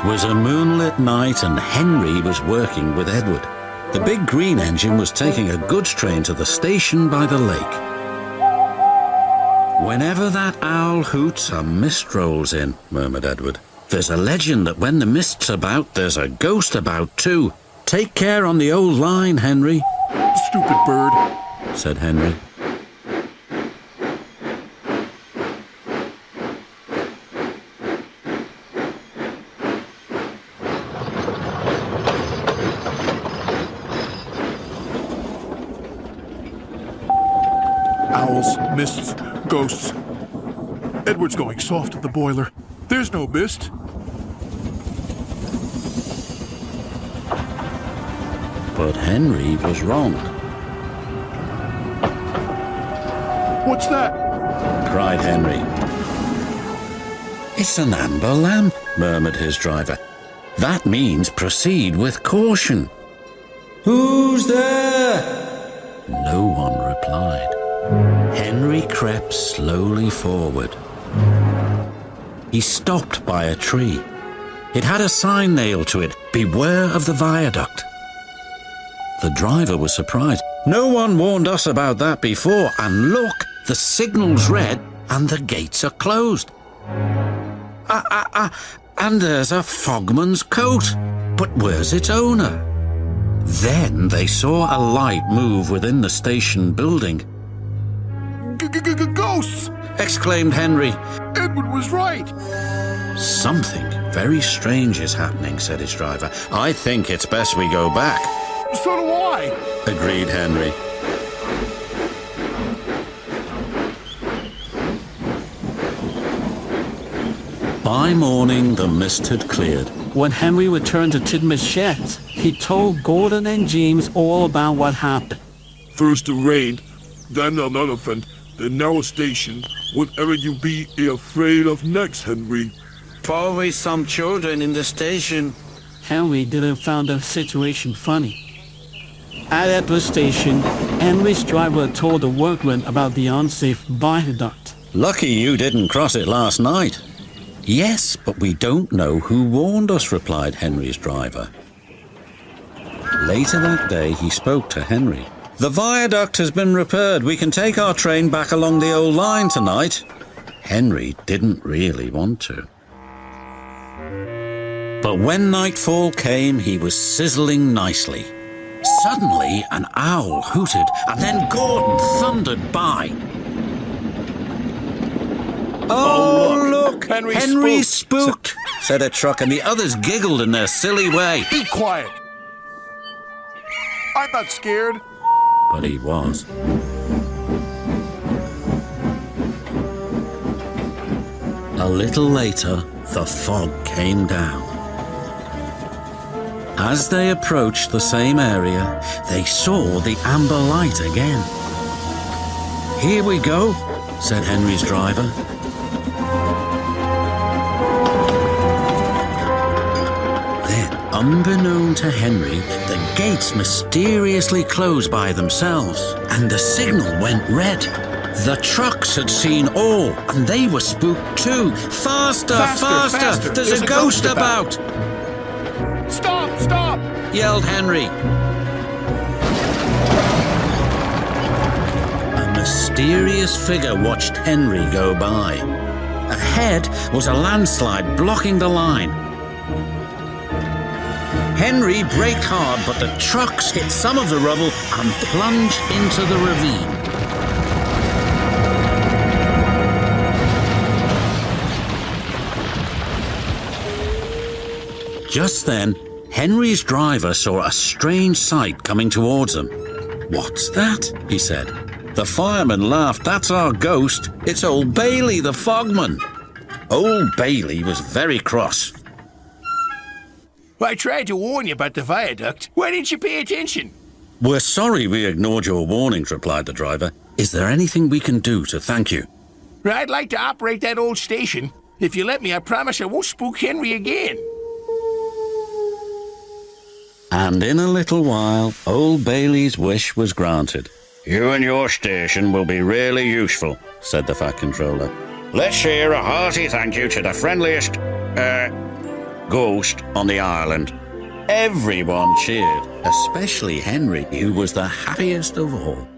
It was a moonlit night and Henry was working with Edward. The big green engine was taking a goods train to the station by the lake. "Whenever that owl hoots, a mist rolls in," murmured Edward. "There's a legend that when the mist's about, there's a ghost about too. Take care on the old line, Henry." "Stupid bird," said Henry. Owls, mists, ghosts. Edward's going soft at the boiler. There's no mist. But Henry was wrong. "What's that?" cried Henry. "It's an amber lamp," murmured his driver. "That means proceed with caution." "Who's there?" No one replied. Henry crept slowly forward. He stopped by a tree. It had a sign nailed to it, "Beware of the viaduct." The driver was surprised. "No one warned us about that before, and look, the signal's red and the gates are closed. And there's a fogman's coat. But where's its owner?" Then they saw a light move within the station building. "Ghosts!" exclaimed Henry. "Edward was right." "Something very strange is happening," said his driver. "I think it's best we go back." "So do I," agreed Henry. By morning, the mist had cleared. When Henry returned to Tidmouth's sheds, he told Gordon and James all about what happened. "First it rained, then an elephant, then now a station. Whatever you be afraid of next, Henry?" "Probably some children in the station." Henry didn't find the situation funny. At Edward's station, Henry's driver told the workmen about the unsafe viaduct. "Lucky you didn't cross it last night." "Yes, but we don't know who warned us," replied Henry's driver. Later that day, he spoke to Henry. "The viaduct has been repaired. We can take our train back along the old line tonight." Henry didn't really want to. But when nightfall came, he was sizzling nicely. Suddenly, an owl hooted, and then Gordon thundered by. "Oh, look! Henry spooked," said a truck, and the others giggled in their silly way. "Be quiet. I'm not scared." But he was. A little later, the fog came down. As they approached the same area, they saw the amber light again. "Here we go," said Henry's driver. Then, unbeknown to Henry, the gates mysteriously closed by themselves, and the signal went red. The trucks had seen all, and they were spooked too. Faster, faster! There's a ghost about! "Stop! Stop!" yelled Henry. A mysterious figure watched Henry go by. Ahead was a landslide blocking the line. Henry braked hard, but the trucks hit some of the rubble and plunged into the ravine. Just then, Henry's driver saw a strange sight coming towards them. "What's that?" he said. The fireman laughed. "That's our ghost. It's old Bailey, the fogman." Old Bailey was very cross. "I tried to warn you about the viaduct. Why didn't you pay attention?" "We're sorry we ignored your warnings," replied the driver. "Is there anything we can do to thank you?" "I'd like to operate that old station. If you let me, I promise I won't spook Henry again." And in a little while, old Bailey's wish was granted. "You and your station will be really useful," said the Fat Controller. "Let's hear a hearty thank you to the friendliest, ghost on the island. Everyone cheered, especially Henry, who was the happiest of all.